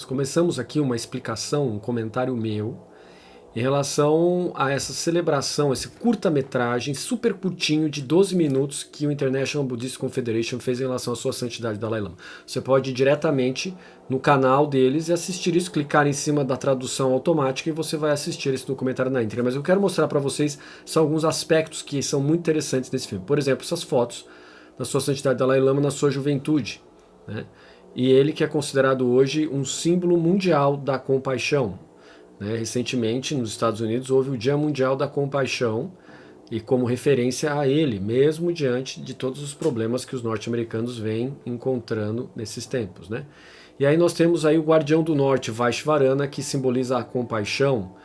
Nós começamos aqui uma explicação, um comentário meu, em relação a essa celebração, esse curta-metragem super curtinho de 12 minutos que o International Buddhist Confederation fez em relação à sua santidade Dalai Lama. Você pode ir diretamente no canal deles e assistir isso, clicar em cima da tradução automática e você vai assistir esse documentário na íntegra. Mas eu quero mostrar para vocês são alguns aspectos que são muito interessantes nesse filme. Por exemplo, essas fotos da sua santidade Dalai Lama na sua juventude, né? E ele que é considerado hoje um símbolo mundial da compaixão. Recentemente, nos Estados Unidos, houve o Dia Mundial da Compaixão e como referência a ele, mesmo diante de todos os problemas que os norte-americanos vêm encontrando nesses tempos, né? E aí nós temos aí o Guardião do Norte, Vaishvarana, que simboliza a compaixão,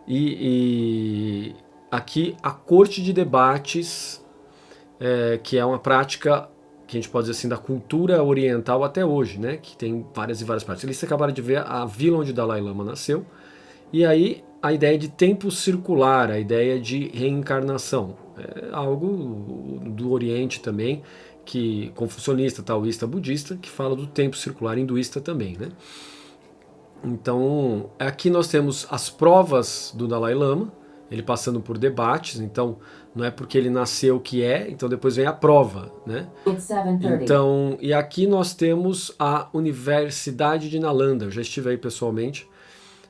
e aqui a corte de debates, que é uma prática que a gente pode dizer assim, da cultura oriental até hoje, né? Que tem várias e várias práticas. Eles acabaram de ver a vila onde o Dalai Lama nasceu, e aí a ideia de tempo circular, a ideia de reencarnação, é algo do Oriente também, que confucionista, taoísta, budista, que fala do tempo circular, hinduísta também, né? Então, aqui nós temos as provas do Dalai Lama, ele passando por debates, então não é porque ele nasceu que é, então depois vem a prova, né? Então, e aqui nós temos a Universidade de Nalanda, eu já estive aí pessoalmente,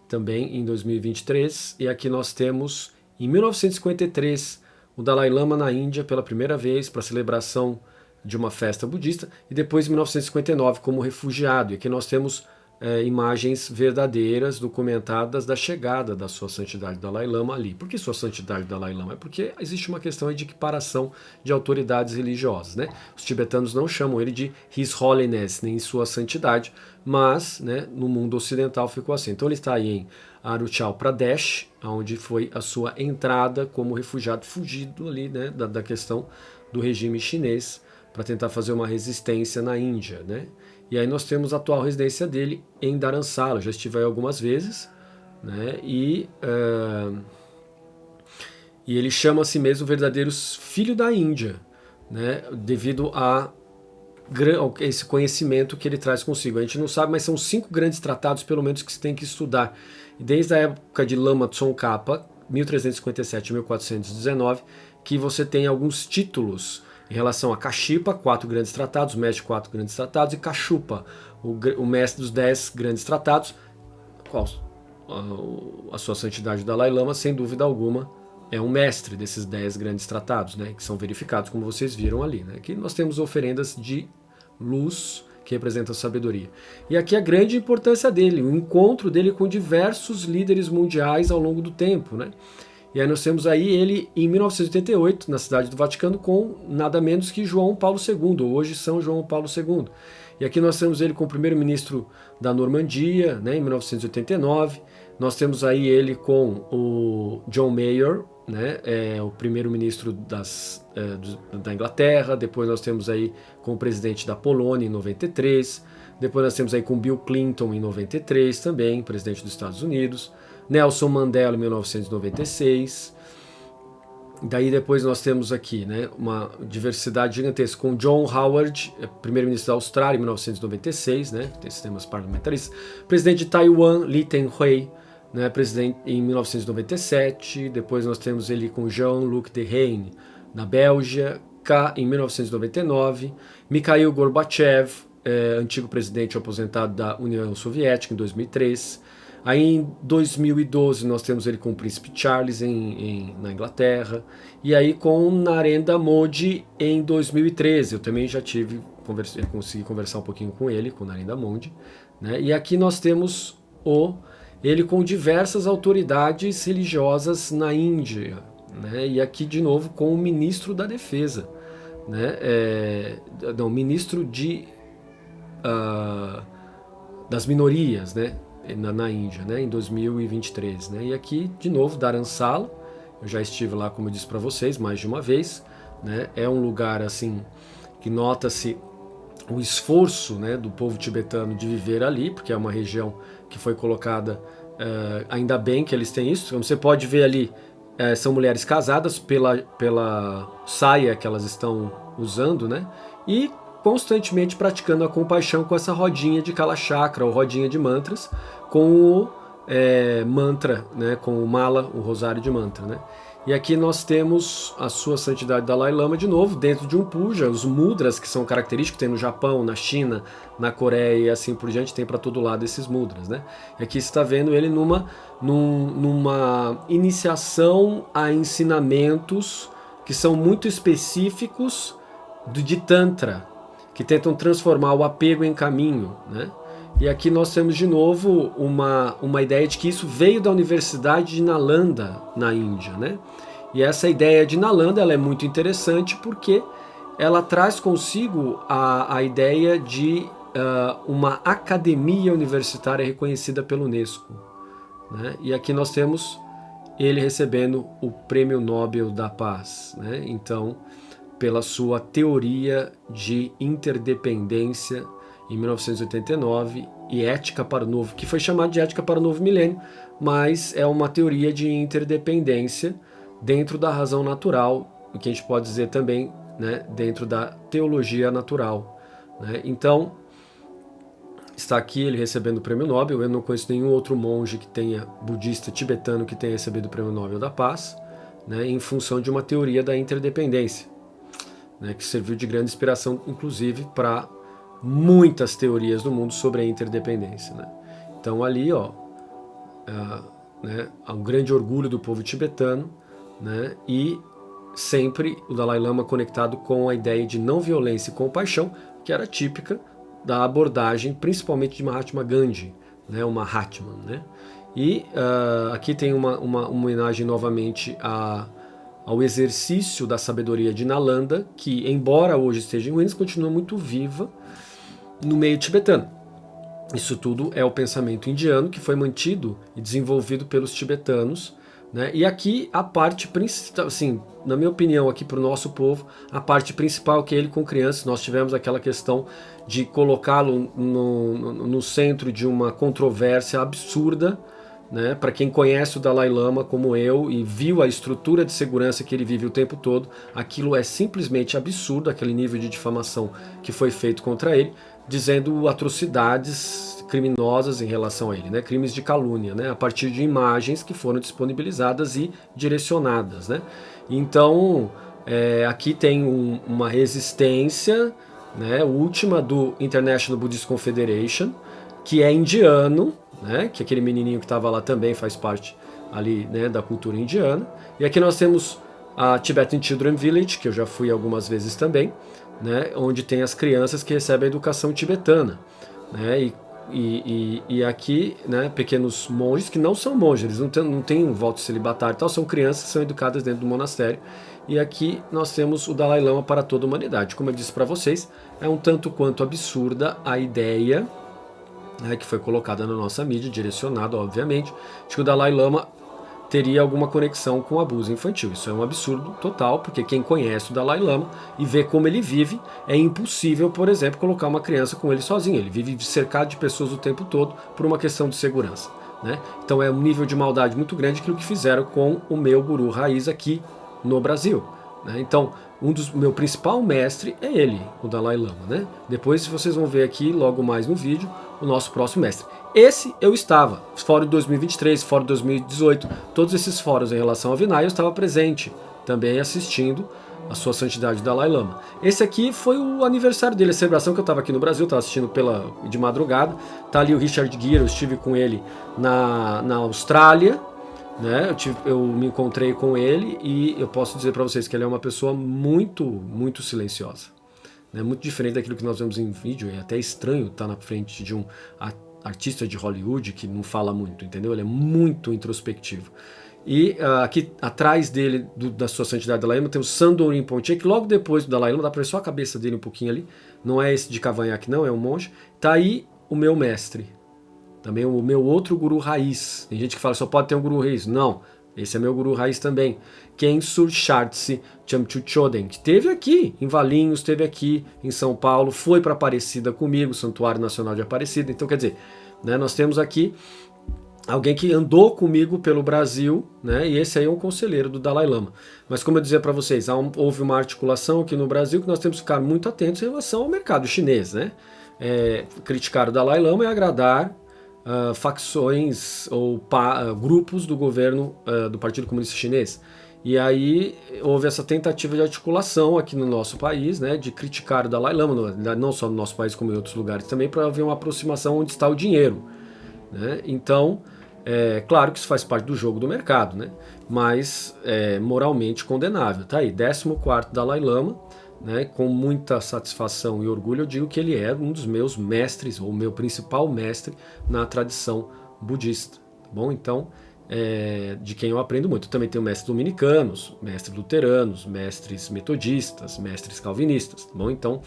também em 2023, e aqui nós temos, em 1953, o Dalai Lama na Índia pela primeira vez para a celebração de uma festa budista, e depois em 1959 como refugiado, e aqui nós temos imagens verdadeiras, documentadas da chegada da sua santidade Dalai Lama ali. Por que sua santidade Dalai Lama? É porque existe uma questão de equiparação de autoridades religiosas, né? Os tibetanos não chamam ele de His Holiness, nem sua santidade, mas, né, no mundo ocidental ficou assim. Então ele está aí em Arunachal Pradesh, onde foi a sua entrada como refugiado, fugido ali, né, da questão do regime chinês, para tentar fazer uma resistência na Índia, né? E aí nós temos a atual residência dele em Dharamsala, eu já estive aí algumas vezes, né? E ele chama a si mesmo verdadeiro filho da Índia, né? Devido a esse conhecimento que ele traz consigo. A gente não sabe, mas são 5 grandes tratados, pelo menos, que se tem que estudar. E desde a época de Lama Tsongkhapa, 1357 a 1419, que você tem alguns títulos em relação a Kashipa, 4 grandes tratados, mestre de 4 grandes tratados, e Kashupa, o mestre dos 10 grandes tratados, qual a sua santidade Dalai Lama, sem dúvida alguma, é um mestre desses 10 grandes tratados, né, que são verificados, como vocês viram ali. Né? Aqui nós temos oferendas de luz, que representam a sabedoria. E aqui a grande importância dele, o encontro dele com diversos líderes mundiais ao longo do tempo, né? E aí nós temos aí ele em 1988, na cidade do Vaticano, com nada menos que João Paulo II, hoje São João Paulo II. E aqui nós temos ele com o primeiro-ministro da Normandia, né, em 1989. Nós temos aí ele com o John Major, né, o primeiro-ministro da Inglaterra. Depois nós temos aí com o presidente da Polônia em 93. Depois nós temos aí com Bill Clinton em 93 também, presidente dos Estados Unidos. Nelson Mandela em 1996. Daí depois nós temos aqui, né, uma diversidade gigantesca com John Howard, primeiro-ministro da Austrália em 1996, né, tem sistemas parlamentaristas. Presidente de Taiwan, Lee Teng-hui, né, presidente em 1997. Depois nós temos ele com Jean-Luc Dehaene na Bélgica em 1999. Mikhail Gorbachev, antigo presidente aposentado da União Soviética em 2003. Aí em 2012 nós temos ele com o Príncipe Charles na Inglaterra, e aí com Narendra Modi em 2013. Eu também já consegui conversar um pouquinho com ele, com Narendra Modi, né? E aqui nós temos ele com diversas autoridades religiosas na Índia, né? E aqui de novo com o ministro da Defesa, né? Ministro das minorias, né? Na Índia, né, em 2023, né, e aqui de novo Dharamsala, eu já estive lá, como eu disse para vocês, mais de uma vez, né, é um lugar assim que nota-se o esforço, né, do povo tibetano de viver ali, porque é uma região que foi colocada, ainda bem que eles têm isso, como você pode ver ali, são mulheres casadas pela saia que elas estão usando, né, e constantemente praticando a compaixão com essa rodinha de Kala Chakra, ou rodinha de mantras, com o mantra, né, com o mala, o rosário de mantra, né? E aqui nós temos a sua santidade Dalai Lama de novo, dentro de um puja, os mudras que são característicos, tem no Japão, na China, na Coreia e assim por diante, tem para todo lado esses mudras, né? E aqui você está vendo ele numa iniciação a ensinamentos que são muito específicos de Tantra, que tentam transformar o apego em caminho, né? E aqui nós temos de novo uma ideia de que isso veio da Universidade de Nalanda, na Índia, né? E essa ideia de Nalanda ela é muito interessante porque ela traz consigo a ideia de uma academia universitária reconhecida pela Unesco, né? E aqui nós temos ele recebendo o Prêmio Nobel da Paz, né? Então, pela sua teoria de interdependência em 1989 e ética para o novo, que foi chamado de ética para o novo milênio, mas é uma teoria de interdependência dentro da razão natural, o que a gente pode dizer também, né, dentro da teologia natural, né? Então, está aqui ele recebendo o Prêmio Nobel. Eu não conheço nenhum outro monge que tenha, budista tibetano, que tenha recebido o Prêmio Nobel da Paz, né, em função de uma teoria da interdependência, né, que serviu de grande inspiração, inclusive, para muitas teorias do mundo sobre a interdependência, né? Então ali, ó, né, há um grande orgulho do povo tibetano, né, e sempre o Dalai Lama conectado com a ideia de não violência e compaixão, que era típica da abordagem, principalmente de Mahatma Gandhi, né, o Mahatma, né? E aqui tem uma homenagem novamente ao exercício da sabedoria de Nalanda, que, embora hoje esteja em ruínas, continua muito viva no meio tibetano. Isso tudo é o pensamento indiano que foi mantido e desenvolvido pelos tibetanos, né? E aqui a parte principal, assim, na minha opinião, aqui para o nosso povo, a parte principal que é ele com crianças. Nós tivemos aquela questão de colocá-lo no centro de uma controvérsia absurda, né? Para quem conhece o Dalai Lama como eu e viu a estrutura de segurança que ele vive o tempo todo, aquilo é simplesmente absurdo, aquele nível de difamação que foi feito contra ele, dizendo atrocidades criminosas em relação a ele, né? Crimes de calúnia, né? A partir de imagens que foram disponibilizadas e direcionadas, né? Então, aqui tem uma resistência, né, última do International Buddhist Confederation, que é indiano, né, que aquele menininho que estava lá também faz parte ali, né, da cultura indiana. E aqui nós temos a Tibetan Children Village, que eu já fui algumas vezes também, né, onde tem as crianças que recebem a educação tibetana, né, e aqui, né, pequenos monges que não são monges, eles não têm um voto celibatário, tal, são crianças que são educadas dentro do monastério. E aqui nós temos o Dalai Lama para toda a humanidade. Como eu disse para vocês, é um tanto quanto absurda a ideia, né, que foi colocada na nossa mídia, direcionada, obviamente, de que o Dalai Lama teria alguma conexão com o abuso infantil. Isso é um absurdo total, porque quem conhece o Dalai Lama e vê como ele vive, é impossível, por exemplo, colocar uma criança com ele sozinho. Ele vive cercado de pessoas o tempo todo por uma questão de segurança, né? Então é um nível de maldade muito grande aquilo que fizeram com o meu guru raiz aqui no Brasil, né? Então, meu principal mestre é ele, o Dalai Lama, né? Depois vocês vão ver aqui, logo mais no vídeo, o nosso próximo mestre. Esse eu estava, fórum de 2023, fórum de 2018, todos esses fóruns em relação ao Vinaya eu estava presente, também assistindo a sua santidade Dalai Lama. Esse aqui foi o aniversário dele, a celebração que eu estava aqui no Brasil, estava assistindo de madrugada. Tá ali o Richard Gere, eu estive com ele na Austrália, né? Eu me encontrei com ele e eu posso dizer para vocês que ele é uma pessoa muito, muito silenciosa, né? Muito diferente daquilo que nós vemos em vídeo. É até estranho estar na frente de um artista de Hollywood que não fala muito, entendeu? Ele é muito introspectivo. E aqui atrás dele, da sua santidade Dalai Lama, tem o Sandor Rinpoche, que logo depois do Dalai Lama, dá para ver só a cabeça dele um pouquinho ali, não é esse de cavanhaque não, é um monge. Tá aí o meu mestre, também o meu outro guru raiz. Tem gente que fala só pode ter um guru raiz. Não, esse é meu guru raiz também. Kensur Shartsi Chamchu Choden, que esteve aqui em Valinhos, esteve aqui em São Paulo, foi para Aparecida comigo, Santuário Nacional de Aparecida. Então, quer dizer, né, nós temos aqui alguém que andou comigo pelo Brasil, né? E esse aí é um conselheiro do Dalai Lama. Mas como eu dizia para vocês, houve uma articulação aqui no Brasil que nós temos que ficar muito atentos em relação ao mercado chinês, né? Criticar o Dalai Lama é agradar facções ou grupos do governo do Partido Comunista Chinês. E aí houve essa tentativa de articulação aqui no nosso país, né, de criticar o Dalai Lama, não só no nosso país como em outros lugares também, para haver uma aproximação onde está o dinheiro, né? Então, claro que isso faz parte do jogo do mercado, né? Mas moralmente condenável. Tá aí, 14º Dalai Lama, né? Com muita satisfação e orgulho eu digo que ele é um dos meus mestres, ou meu principal mestre na tradição budista. Tá bom? Então, de quem eu aprendo muito. Eu também tenho mestres dominicanos, mestres luteranos, mestres metodistas, mestres calvinistas. Tá bom? Então,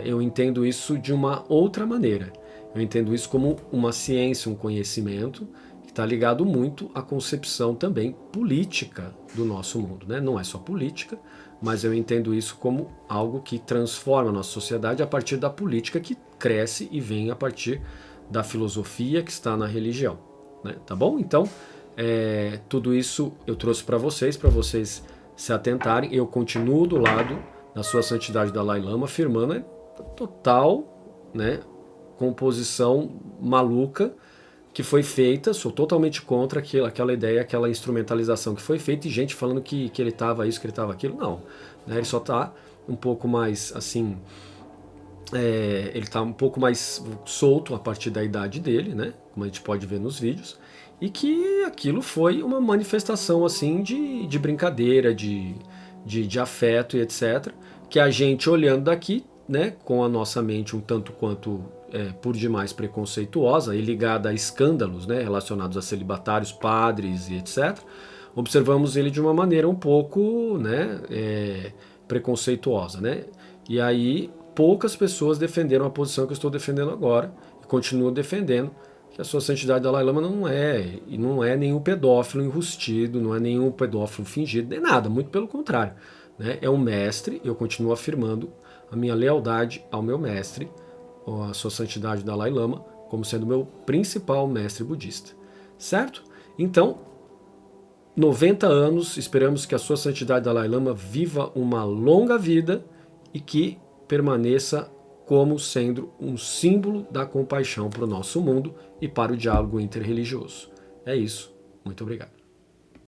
eu entendo isso de uma outra maneira. Eu entendo isso como uma ciência, um conhecimento que está ligado muito à concepção também política do nosso mundo, né? Não é só política, mas eu entendo isso como algo que transforma a nossa sociedade a partir da política que cresce e vem a partir da filosofia que está na religião, né? Tá bom? Então, tudo isso eu trouxe para vocês se atentarem. Eu continuo do lado da sua santidade Dalai Lama, afirmando a total, né, composição maluca que foi feita. Sou totalmente contra aquela ideia, aquela instrumentalização que foi feita, e gente falando que ele estava isso, que ele estava aquilo. Não, né? Ele só está um pouco mais assim, ele está um pouco mais solto a partir da idade dele, né? Como a gente pode ver nos vídeos, e que aquilo foi uma manifestação assim de brincadeira, de afeto e etc. Que a gente olhando daqui, né, com a nossa mente um tanto quanto por demais preconceituosa e ligada a escândalos, né, relacionados a celibatários, padres e etc., observamos ele de uma maneira um pouco, né, preconceituosa, né? E aí poucas pessoas defenderam a posição que eu estou defendendo agora e continuo defendendo, que a sua santidade Dalai Lama não é nenhum pedófilo enrustido, não é nenhum pedófilo fingido, nem nada, muito pelo contrário, né? É um mestre. Eu continuo afirmando a minha lealdade ao meu mestre, a sua santidade Dalai Lama, como sendo meu principal mestre budista, certo? Então, 90 anos, esperamos que a sua santidade Dalai Lama viva uma longa vida e que permaneça como sendo um símbolo da compaixão para o nosso mundo e para o diálogo interreligioso. É isso. Muito obrigado.